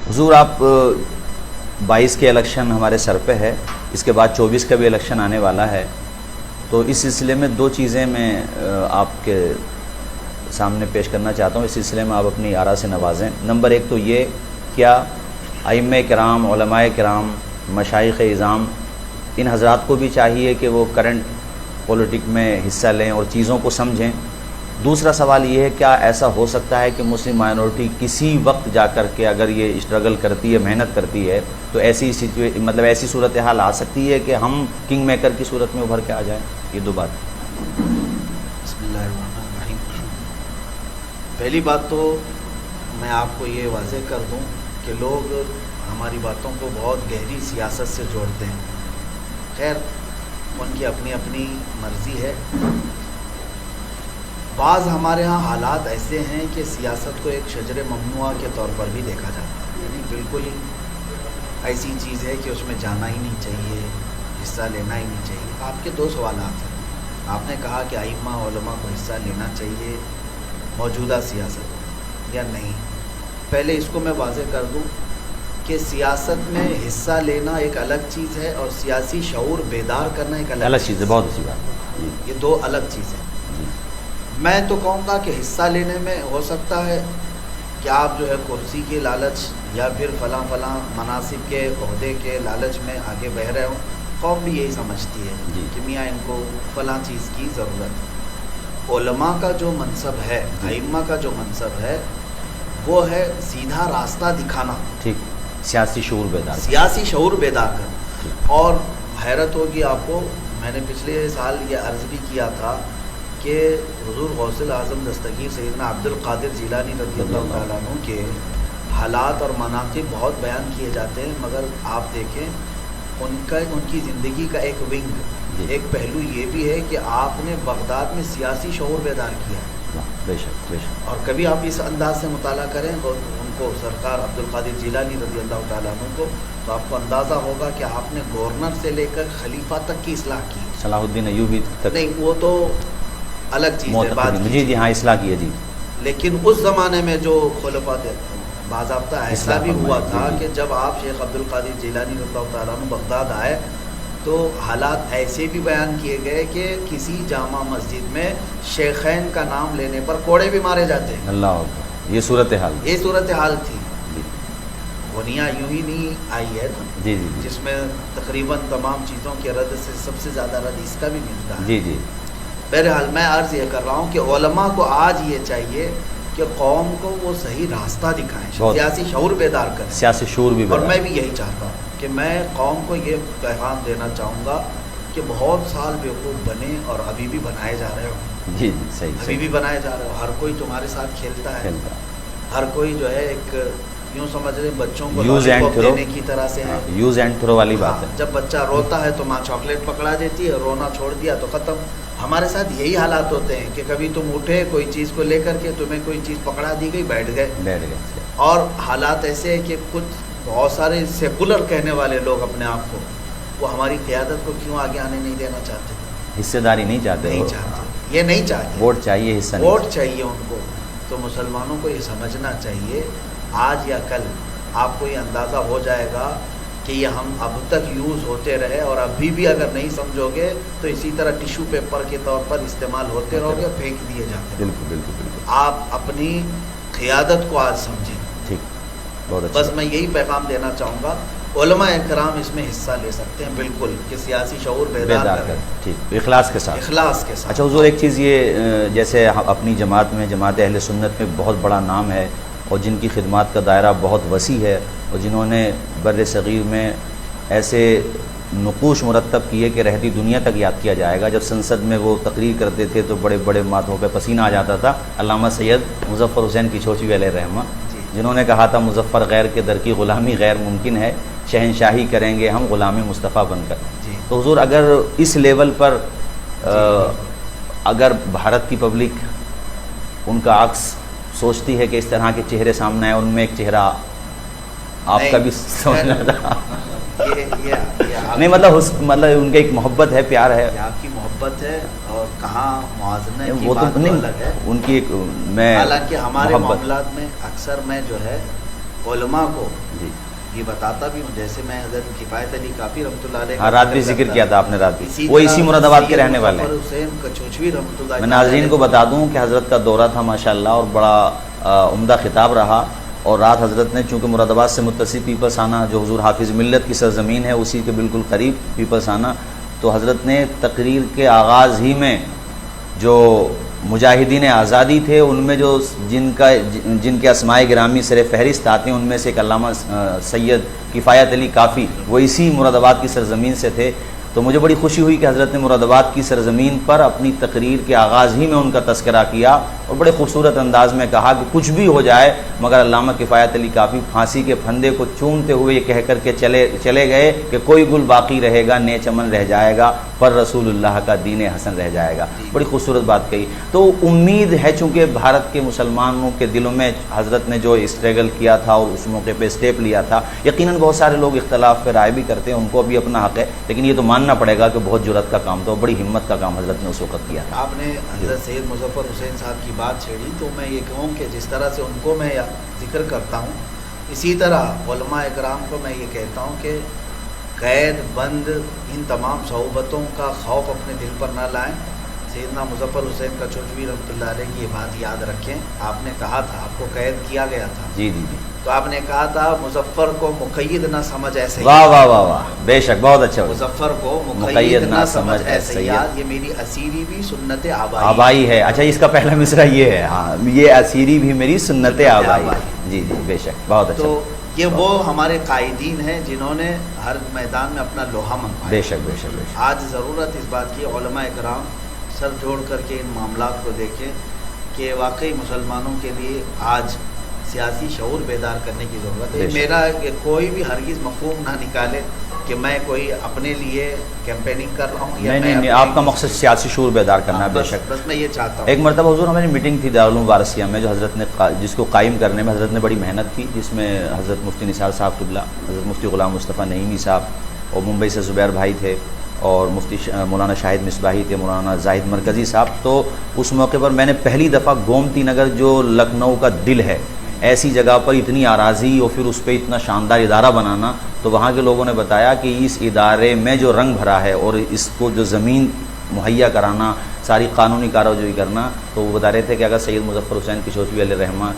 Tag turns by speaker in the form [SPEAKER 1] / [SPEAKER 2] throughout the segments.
[SPEAKER 1] حضور آپ 22 کے الیکشن ہمارے سر پہ ہے، اس کے بعد 24 کا بھی الیکشن آنے والا ہے، تو اس سلسلے میں دو چیزیں میں آپ کے سامنے پیش کرنا چاہتا ہوں، اس سلسلے میں آپ اپنی آراء سے نوازیں۔ نمبر ایک تو یہ، کیا ائمہ کرام، علماء کرام، مشائخ اعظام، ان حضرات کو بھی چاہیے کہ وہ کرنٹ پولیٹک میں حصہ لیں اور چیزوں کو سمجھیں؟ دوسرا سوال یہ ہے، کیا ایسا ہو سکتا ہے کہ مسلم مائنورٹی کسی وقت جا کر کے اگر یہ اسٹرگل کرتی ہے، محنت کرتی ہے، تو ایسی ایسی صورتحال آ سکتی ہے کہ ہم کنگ میکر کی صورت میں ابھر کے آ جائیں؟ یہ دو بات۔
[SPEAKER 2] بسم اللہ الرحمن الرحیم۔ پہلی بات تو میں آپ کو یہ واضح کر دوں کہ لوگ ہماری باتوں کو بہت گہری سیاست سے جوڑتے ہیں۔ خیر، ان کی اپنی اپنی مرضی ہے۔ بعض ہمارے ہاں حالات ایسے ہیں کہ سیاست کو ایک شجر ممنوعہ کے طور پر بھی دیکھا جاتا ہے، یعنی بالکل ہی ایسی چیز ہے کہ اس میں جانا ہی نہیں چاہیے، حصہ لینا ہی نہیں چاہیے۔ آپ کے دو سوالات ہیں۔ آپ نے کہا کہ ائمہ علماء کو حصہ لینا چاہیے موجودہ سیاست میں یا نہیں۔ پہلے اس کو میں واضح کر دوں کہ سیاست میں حصہ لینا ایک الگ چیز ہے اور سیاسی شعور بیدار کرنا ایک الگ
[SPEAKER 1] چیز ہے۔ بہت اچھی بات۔
[SPEAKER 2] یہ دو الگ چیزیں۔ میں تو کہوں گا کہ حصہ لینے میں ہو سکتا ہے کہ آپ جو ہے کرسی کے لالچ یا پھر فلاں مناصب کے عہدے کے لالچ میں آگے بڑھ رہے ہوں۔ قوم بھی یہی سمجھتی ہے کہ میاں ان کو فلاں چیز کی ضرورت ہے۔ علماء کا جو منصب ہے، ائمہ کا جو منصب ہے، وہ ہے سیدھا راستہ دکھانا،
[SPEAKER 1] ٹھیک، سیاسی
[SPEAKER 2] شعور بیدار کرنا۔ اور حیرت ہوگی آپ کو، میں نے پچھلے سال یہ عرض بھی کیا تھا کہ حضور غوث اعظم دستگیر سیدنا عبد القادر جیلانی رضی اللہ تعالیٰ عنہ کے حالات اور مناقب بہت بیان کیے جاتے ہیں، مگر آپ دیکھیں ان کی زندگی کا ایک ونگ، ایک پہلو یہ بھی ہے کہ آپ نے بغداد میں سیاسی شعور بیدار کیا ہے۔
[SPEAKER 1] بے شک بے شک۔
[SPEAKER 2] اور کبھی آپ اس انداز سے مطالعہ کریں ان کو، سرکار عبد القادر جیلانی رضی اللہ تعالیٰ عنہ کو، تو آپ کو اندازہ ہوگا کہ آپ نے گورنر سے لے کر خلیفہ تک کی اصلاح کی۔
[SPEAKER 1] صلاح الدین ایوبی تک
[SPEAKER 2] نہیں، وہ تو الگ چیز ہے، بات
[SPEAKER 1] جی جی ہاں، اصلاح کی ہے جی۔
[SPEAKER 2] لیکن اس زمانے میں جو خلفاء تھے، باضابطہ ایسا بھی ہوا تھا کہ جب آپ شیخ عبد القادر جیلانی رضی اللہ تعالیٰ عنہ بغداد آئے تو حالات ایسے بھی بیان کیے گئے کہ کسی جامع مسجد میں شیخین کا نام لینے پر کوڑے بھی مارے جاتے ہیں۔
[SPEAKER 1] اللہ اکبر، یہ صورتحال
[SPEAKER 2] تھی۔ دنیا یوں ہی نہیں آئی ہے
[SPEAKER 1] جی جی،
[SPEAKER 2] جس میں تقریباً تمام چیزوں کے رد سے سب سے زیادہ رد اس کا بھی ملتا ہے۔
[SPEAKER 1] جی جی۔
[SPEAKER 2] بہرحال میں عرض یہ کر رہا ہوں کہ علماء کو آج یہ چاہیے کہ قوم کو وہ صحیح راستہ دکھائیں، سیاسی شعور بیدار کریں،
[SPEAKER 1] سیاسی شعور بھی بیدار۔
[SPEAKER 2] اور میں بھی یہی چاہتا ہوں کہ میں قوم کو یہ پیغام دینا چاہوں گا کہ بہت سال بیوقوف بنے اور ابھی بھی بنائے جا رہے ہو۔
[SPEAKER 1] جی جی، صحیح،
[SPEAKER 2] ابھی بھی بنائے جا رہے ہو۔ ہر کوئی تمہارے ساتھ کھیلتا ہے، ہر کوئی جو ہے ایک یوں سمجھ رہے بچوں کو
[SPEAKER 1] یوز اینڈ تھرو
[SPEAKER 2] دینے کی طرح سے ہے،
[SPEAKER 1] یوز اینڈ تھرو والی بات ہے۔
[SPEAKER 2] جب بچہ روتا ہے تو ماں چاکلیٹ پکڑا دیتی ہے، رونا چھوڑ دیا تو ختم۔ ہمارے ساتھ یہی حالات ہوتے ہیں کہ کبھی تم اٹھے کوئی چیز کو لے کر کے، تمہیں کوئی چیز پکڑا دی گئی، بیٹھ گئے۔ اور حالات ایسے ہیں کہ کچھ بہت سارے سیکولر کہنے والے لوگ اپنے آپ کو، وہ ہماری قیادت کو کیوں آگے آنے نہیں دینا چاہتے؟
[SPEAKER 1] حصے داری نہیں چاہتے،
[SPEAKER 2] یہ نہیں چاہتے،
[SPEAKER 1] ووٹ چاہیے، حصہ
[SPEAKER 2] ووٹ چاہیے ان کو۔ تو مسلمانوں کو یہ سمجھنا چاہیے، آج یا کل آپ کو یہ اندازہ ہو جائے گا کہ یہ ہم اب تک یوز ہوتے رہے اور ابھی بھی اگر نہیں سمجھو گے تو اسی طرح ٹیشو پیپر کے طور پر استعمال ہوتے رہو گے، پھینک دیے جاتے ہیں۔
[SPEAKER 1] بالکل بالکل بالکل۔
[SPEAKER 2] آپ اپنی قیادت کو آج سمجھیں۔
[SPEAKER 1] ٹھیک، بہت اچھا۔
[SPEAKER 2] بس میں یہی پیغام دینا چاہوں گا، علماء کرام اس میں حصہ لے سکتے ہیں بالکل، کہ سیاسی شعور بیدار کریں،
[SPEAKER 1] ٹھیک، اخلاص کے ساتھ۔
[SPEAKER 2] اچھا
[SPEAKER 1] حضور، ایک چیز یہ، جیسے اپنی جماعت میں، جماعت اہل سنت میں بہت بڑا نام ہے اور جن کی خدمات کا دائرہ بہت وسیع ہے، اور جنہوں نے بر صغیر میں ایسے نقوش مرتب کیے کہ رہتی دنیا تک یاد کیا جائے گا۔ جب سنسد میں وہ تقریر کرتے تھے تو بڑے بڑے ماتھوں پہ پسینہ آ جاتا تھا۔ علامہ سید مظفر حسین کی چھوچی علیہ الرحمہ، جنہوں نے کہا تھا مظفر غیر کے در کی غلامی غیر ممکن ہے، شہنشاہی کریں گے ہم غلام مصطفیٰ بن کر۔ تو حضور، اگر اس لیول پر اگر بھارت کی پبلک ان کا عکس سوچتی ہے کہ اس طرح کے چہرے سامنے آئے، ان میں ایک چہرہ آپ کا بھی سمجھنا تھا؟ نہیں، مطلب ان کا ایک محبت ہے، پیار ہے،
[SPEAKER 2] آپ کی محبت ہے، اور کہاں موازنہ کی
[SPEAKER 1] وہ
[SPEAKER 2] بات
[SPEAKER 1] تو
[SPEAKER 2] تو
[SPEAKER 1] نہیں
[SPEAKER 2] الگ ہے،
[SPEAKER 1] ان کی ایک میں
[SPEAKER 2] حالانکہ ہمارے معاملات میں اکثر میں جو ہے علماء کو
[SPEAKER 1] جی
[SPEAKER 2] یہ بتاتا بھی ہوں، جیسے میں حضرت کفایت علی کافی رحمۃ اللہ علیہ
[SPEAKER 1] ہاں، رات بھی ذکر کیا تھا آپ نے، رات بھی وہ اسی
[SPEAKER 2] طرح
[SPEAKER 1] مراد آباد کے
[SPEAKER 2] سید
[SPEAKER 1] رہنے والے ہیں۔
[SPEAKER 2] مظفر حسین کچوچوی رحمۃ اللہ
[SPEAKER 1] میں ناظرین کو بتا دوں کہ حضرت کا دورہ تھا ماشاءاللہ، اور بڑا عمدہ خطاب رہا، اور رات حضرت نے چونکہ مراد آباد سے متصل پیپلس آنا جو حضور حافظ ملت کی سرزمین ہے اسی کے بالکل قریب پیپلس آنا، تو حضرت نے تقریر کے آغاز ہی میں جو مجاہدین آزادی تھے ان میں جو جن کے اسماء گرامی سر فہرست آتے ہیں ان میں سے ایک علامہ سید کفایت علی کافی، وہ اسی مراد آباد کی سرزمین سے تھے، تو مجھے بڑی خوشی ہوئی کہ حضرت نے مراد آباد کی سرزمین پر اپنی تقریر کے آغاز ہی میں ان کا تذکرہ کیا، اور بڑے خوبصورت انداز میں کہا کہ کچھ بھی ہو جائے مگر علامہ کفایت علی کافی پھانسی کے پھندے کو چومتے ہوئے یہ کہہ کر کے چلے گئے کہ کوئی گل باقی رہے گا، نئے چمن رہ جائے گا، پر رسول اللہ کا دین حسن رہ جائے گا۔ بڑی خوبصورت بات کہی۔ تو امید ہے چونکہ بھارت کے مسلمانوں کے دلوں میں حضرت نے جو اسٹرگل کیا تھا اور اس موقع پہ اسٹیپ لیا تھا، یقیناً بہت سارے لوگ اختلاف پہ رائے بھی کرتے ہیں، ان کو بھی اپنا حق ہے، لیکن یہ تو ماننا پڑے گا کہ بہت جرأت کا کام تھا، بڑی ہمت کا کام حضرت نے اس وقت کیا تھا۔
[SPEAKER 2] آپ نے حضرت سید مظفر حسین صاحب کی بات چھیڑی، تو میں یہ کہوں کہ جس طرح سے ان کو میں ذکر کرتا ہوں، اسی طرح علماء اکرام کو میں یہ کہتا ہوں کہ قید بند ان تمام صحبتوں کا خوف اپنے دل پر نہ لائیں۔ سیدنا مظفر حسین کچوچوی رحمۃ اللہ علیہ کی یہ بات یاد رکھیں، آپ نے کہا تھا، آپ کو قید کیا گیا تھا،
[SPEAKER 1] جی جی جی،
[SPEAKER 2] تو آپ نے کہا تھا مظفر کو مقید نہ سمجھ ایسے،
[SPEAKER 1] واہ واہ واہ واہ، بے شک، بہت اچھا،
[SPEAKER 2] مظفر کو مقید نہ سمجھ ایسے یاد، یہ میری اسیری بھی سنت
[SPEAKER 1] آبائی ہے۔ اچھا، اس کا پہلا مصرع یہ ہے، ہاں، یہ اسیری بھی میری سنت آبائی، جی جی، بے شک، بہت اچھا۔
[SPEAKER 2] تو یہ وہ ہمارے قائدین ہیں جنہوں نے ہر میدان میں اپنا لوہا منوایا۔
[SPEAKER 1] بے شک بے شک بے شک۔
[SPEAKER 2] آج ضرورت اس بات کی، علماء اکرام سر جوڑ کر کے ان معاملات کو دیکھیں کہ واقعی مسلمانوں کے لیے آج سیاسی شعور بیدار کرنے کی ضرورت ہے۔ میرا کوئی بھی ہرگز مفہوم نہ نکالے کہ میں کوئی اپنے لیے کیمپیننگ کر رہا ہوں،
[SPEAKER 1] نہیں، آپ کا مقصد سیاسی شعور بیدار کرنا ہے، بے شک۔
[SPEAKER 2] بس میں یہ چاہتا ہوں۔
[SPEAKER 1] ایک مرتبہ حضور ہماری میٹنگ تھی دارالعلوم وارثیہ میں، جو حضرت نے جس کو قائم کرنے میں حضرت نے بڑی محنت کی، جس میں حضرت مفتی نثار صاحب قبلہ، حضرت مفتی غلام مصطفیٰ نعیمی صاحب، اور ممبئی سے زبیر بھائی تھے، اور مفتی مولانا شاہد مصباحی تھے، مولانا زاہد مرکزی صاحب۔ تو اس موقع پر میں نے پہلی دفعہ گومتی نگر جو لکھنؤ کا دل ہے، ایسی جگہ پر اتنی اراضی اور پھر اس پہ اتنا شاندار ادارہ بنانا، تو وہاں کے لوگوں نے بتایا کہ اس ادارے میں جو رنگ بھرا ہے اور اس کو جو زمین مہیا کرانا، ساری قانونی کارروائی کرنا، تو وہ بتا رہے تھے کہ اگر سید مظفر حسین کچوچوی علیہ الرحمہ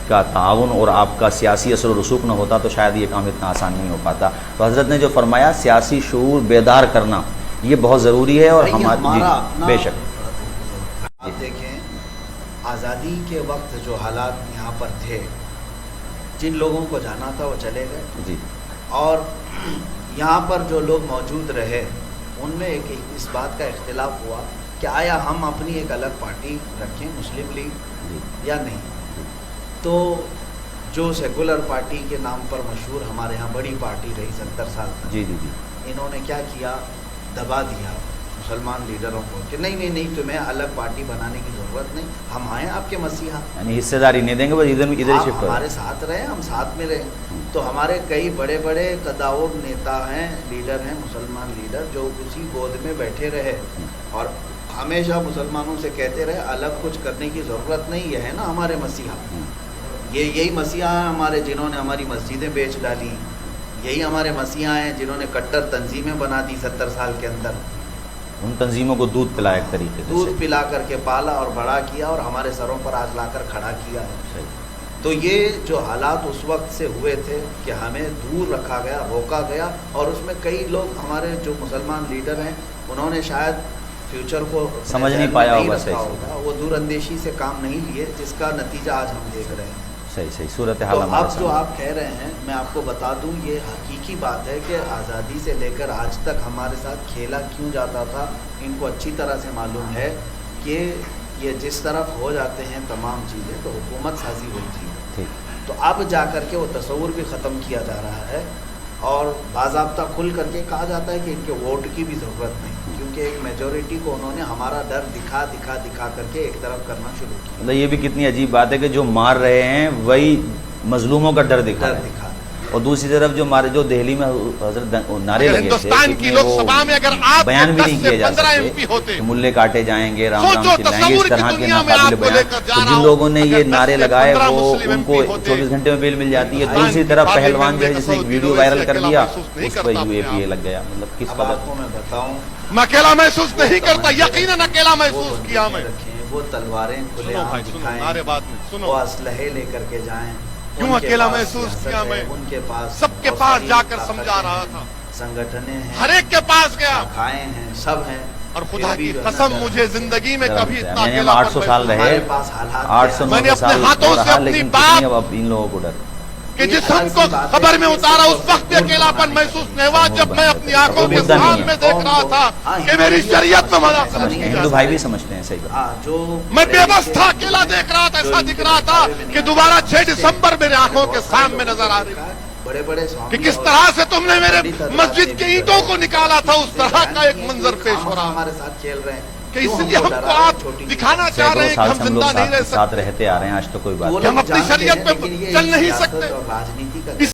[SPEAKER 1] کا تعاون اور آپ کا سیاسی اثر و رسوخ نہ ہوتا تو شاید یہ کام اتنا آسان نہیں ہو پاتا۔ تو حضرت نے جو فرمایا سیاسی شعور بیدار کرنا یہ بہت ضروری ہے، اور ہمارا بے شک۔
[SPEAKER 2] آپ دیکھیں آزادی کے وقت جو حالات یہاں پر تھے، جن لوگوں کو جانا تھا وہ چلے گئے،
[SPEAKER 1] جی،
[SPEAKER 2] اور یہاں پر جو لوگ موجود رہے ان میں ایک اس بات کا اختلاف ہوا کہ آیا ہم اپنی ایک الگ پارٹی رکھیں مسلم لیگ یا نہیں۔ تو جو سیکولر پارٹی کے نام پر مشہور ہمارے ہاں بڑی پارٹی رہی 70 سال تک،
[SPEAKER 1] جی جی جی،
[SPEAKER 2] انہوں نے کیا کیا، دبا دیا مسلمان لیڈروں کو کہ نہیں تمہیں الگ پارٹی بنانے کی ضرورت نہیں، ہم آئیں آپ کے مسیحا،
[SPEAKER 1] یعنی حصہ داری نہیں دیں گے، بس ادھر
[SPEAKER 2] آپ
[SPEAKER 1] شفٹ
[SPEAKER 2] ہمارے ساتھ رہے، ہم ساتھ میں رہے۔ تو ہمارے کئی بڑے بڑے قداور نیتا ہیں، لیڈر ہیں، مسلمان لیڈر، جو اسی گود میں بیٹھے رہے اور ہمیشہ مسلمانوں سے کہتے رہے الگ کچھ کرنے کی ضرورت نہیں، یہ ہے نا ہمارے مسیحا، یہی مسیحا ہیں ہمارے جنہوں نے ہماری مسجدیں بیچ ڈالی، یہی ہمارے مسیحا ہیں جنہوں نے کٹر تنظیمیں بنا دی 70 سال کے اندر،
[SPEAKER 1] ان تنظیموں کو دودھ پلایا ایک طریقے سے،
[SPEAKER 2] دودھ پلا کر کے پالا اور بڑا کیا اور ہمارے سروں پر آج لا کر کھڑا کیا۔ تو یہ جو حالات اس وقت سے ہوئے تھے کہ ہمیں دور رکھا گیا، روکا گیا، اور اس میں کئی لوگ ہمارے جو مسلمان لیڈر ہیں انہوں نے شاید فیوچر کو
[SPEAKER 1] سمجھ نہیں پایا ہوگا،
[SPEAKER 2] وہ دور اندیشی سے کام نہیں لیے، جس کا نتیجہ آج ہم دیکھ رہے ہیں۔
[SPEAKER 1] صحیح صورتحال
[SPEAKER 2] تو
[SPEAKER 1] ہمارے
[SPEAKER 2] اب جو آپ کہہ رہے ہیں میں آپ کو بتا دوں، یہ حقیقی بات ہے کہ آزادی سے لے کر آج تک ہمارے ساتھ کھیلا کیوں جاتا تھا، ان کو اچھی طرح سے معلوم ہے کہ یہ جس طرف ہو جاتے ہیں تمام چیزیں تو حکومت سازی ہوتی ہے، تو اب جا کر کے وہ تصور بھی ختم کیا جا رہا ہے، اور باضابطہ کھل کر کے کہا جاتا ہے کہ ان کے ووٹ کی بھی ضرورت نہیں، کیونکہ ایک میجورٹی کو انہوں نے ہمارا ڈر دکھا کر کے ایک طرف کرنا شروع کیا۔
[SPEAKER 1] یہ بھی کتنی عجیب بات ہے کہ جو مار رہے ہیں وہی مظلوموں کا ڈر دکھا رہے ہیں۔ اور دوسری طرف جو ہمارے جو دہلی میں حضرت نعرے
[SPEAKER 3] اگر
[SPEAKER 1] لگے تھے
[SPEAKER 3] ہندوستان کی
[SPEAKER 1] کتنے
[SPEAKER 3] لوک
[SPEAKER 1] وہ
[SPEAKER 3] سبھا میں اگر آپ
[SPEAKER 1] بیان بھی
[SPEAKER 3] 10
[SPEAKER 1] نہیں
[SPEAKER 3] سے
[SPEAKER 1] کیے جا
[SPEAKER 3] 15
[SPEAKER 1] سکتے
[SPEAKER 3] MP ہوتے،
[SPEAKER 1] کہ ملے کاٹے جائیں گے، رام
[SPEAKER 3] سوچو
[SPEAKER 1] رام چلائیں گے، اس
[SPEAKER 3] تصور کی
[SPEAKER 1] طرح کے
[SPEAKER 3] دنیا میں
[SPEAKER 1] ناقابل
[SPEAKER 3] آپ کو لے
[SPEAKER 1] بیان.
[SPEAKER 3] کر جا
[SPEAKER 1] تو
[SPEAKER 3] رہا
[SPEAKER 1] جن
[SPEAKER 3] ہوں،
[SPEAKER 1] لوگوں نے یہ
[SPEAKER 3] اگر 10
[SPEAKER 1] نعرے
[SPEAKER 3] سے
[SPEAKER 1] لگائے
[SPEAKER 3] 15
[SPEAKER 1] وہ
[SPEAKER 3] مسلم
[SPEAKER 1] ان کو
[SPEAKER 3] MP ہوتے،
[SPEAKER 1] 24 گھنٹے میں بیل مل جاتی ہے.
[SPEAKER 3] ہندوستان
[SPEAKER 1] دوسری
[SPEAKER 3] کی
[SPEAKER 1] طرف
[SPEAKER 3] پارلیمنٹ
[SPEAKER 1] پہلوان جو
[SPEAKER 3] میں
[SPEAKER 1] ہے جس نے ایک
[SPEAKER 3] تصور
[SPEAKER 1] ویڈیو
[SPEAKER 3] کی
[SPEAKER 1] وائرل
[SPEAKER 3] وجہ سے
[SPEAKER 1] کر
[SPEAKER 3] اکیلا
[SPEAKER 1] دیا
[SPEAKER 3] محسوس نہیں
[SPEAKER 1] اس پہ
[SPEAKER 3] کرتا
[SPEAKER 1] UAPA
[SPEAKER 3] اپنے آپ.
[SPEAKER 1] لگ گیا. مطلب کس
[SPEAKER 2] اب
[SPEAKER 1] قدر
[SPEAKER 2] آپ کو میں بتاؤں
[SPEAKER 3] میں اکیلا محسوس نہیں کرتا، یقیناً اکیلا محسوس
[SPEAKER 2] وہ
[SPEAKER 3] کیا میں.
[SPEAKER 2] رکھیں، وہ تلواریں کھلے
[SPEAKER 3] سنو
[SPEAKER 2] عام
[SPEAKER 3] بھائی، سنو
[SPEAKER 2] دکھائیں،
[SPEAKER 3] نعرے بات میں سنو.
[SPEAKER 2] وہ اسلحے لے کر کے جائیں.
[SPEAKER 3] کیوں
[SPEAKER 2] ان کے
[SPEAKER 3] اکیلا
[SPEAKER 2] پاس
[SPEAKER 3] محسوس
[SPEAKER 2] سیاست
[SPEAKER 3] کیا
[SPEAKER 2] ہے،
[SPEAKER 3] میں؟
[SPEAKER 2] ان کے پاس
[SPEAKER 3] سب کے
[SPEAKER 2] بہت
[SPEAKER 3] پاس
[SPEAKER 2] ساری
[SPEAKER 3] جا کر
[SPEAKER 2] طاقتیں
[SPEAKER 3] سمجھا رہا
[SPEAKER 2] ہیں،
[SPEAKER 3] تھا،
[SPEAKER 2] سنگٹھنیں ہیں،
[SPEAKER 3] ہر ایک کے پاس گیا،
[SPEAKER 2] شاخائیں ہیں، سب ہیں.
[SPEAKER 3] اور خدا
[SPEAKER 2] پھر بھی
[SPEAKER 3] کی
[SPEAKER 2] جو ہے نا
[SPEAKER 3] قسم
[SPEAKER 2] ڈر
[SPEAKER 3] مجھے زندگی میں کبھی اتنا
[SPEAKER 1] میں نے
[SPEAKER 3] اکیلا
[SPEAKER 1] 800 سال رہے،
[SPEAKER 2] ہمارے پاس حالات
[SPEAKER 1] 800
[SPEAKER 3] میں نے
[SPEAKER 1] 900
[SPEAKER 3] اپنے
[SPEAKER 1] سال
[SPEAKER 3] ہاتھوں سے
[SPEAKER 1] رہا،
[SPEAKER 3] اپنی
[SPEAKER 1] لیکن
[SPEAKER 3] بات
[SPEAKER 1] کتنی اب ان لوگوں کو ڈر.
[SPEAKER 3] کہ جس ہم کو خبر میں اتارا اس وقت بھی اکیلاپن محسوس نہیں ہوا جب میں اپنی آنکھوں کے
[SPEAKER 1] مدعا نہیں
[SPEAKER 3] سامنے دیکھ رہا تھا کہ میری شریعت میں منع
[SPEAKER 1] سمجھتے ہیں ہندو بھائی بھی سمجھتے ہیں. صحیح بات.
[SPEAKER 2] جو
[SPEAKER 3] میں بے بس تھا، اکیلا دیکھ رہا تھا. ایسا دکھ رہا تھا کہ دوبارہ 6 دسمبر میرے آنکھوں کے سامنے نظر آ رہی
[SPEAKER 2] بڑے بڑے
[SPEAKER 3] کہ کس طرح سے تم نے میرے مسجد کے اینٹوں کو نکالا تھا. اس طرح کا ایک منظر پیش ہو رہا
[SPEAKER 2] ہمارے ساتھ کھیل رہے ہیں
[SPEAKER 3] کہ اس لیے ہم کو آپ دکھانا چاہ رہے ہیں کہ
[SPEAKER 1] سال
[SPEAKER 3] ہم
[SPEAKER 1] سے ہم لوگ
[SPEAKER 3] زندہ نہیں رہ
[SPEAKER 1] ساتھ
[SPEAKER 3] سکتے،
[SPEAKER 1] رہتے آ رہے ہیں. آج تو کوئی بات
[SPEAKER 3] کہ ہم اپنی شریعت پہ چل نہیں سکتے.
[SPEAKER 2] راجنیتی کا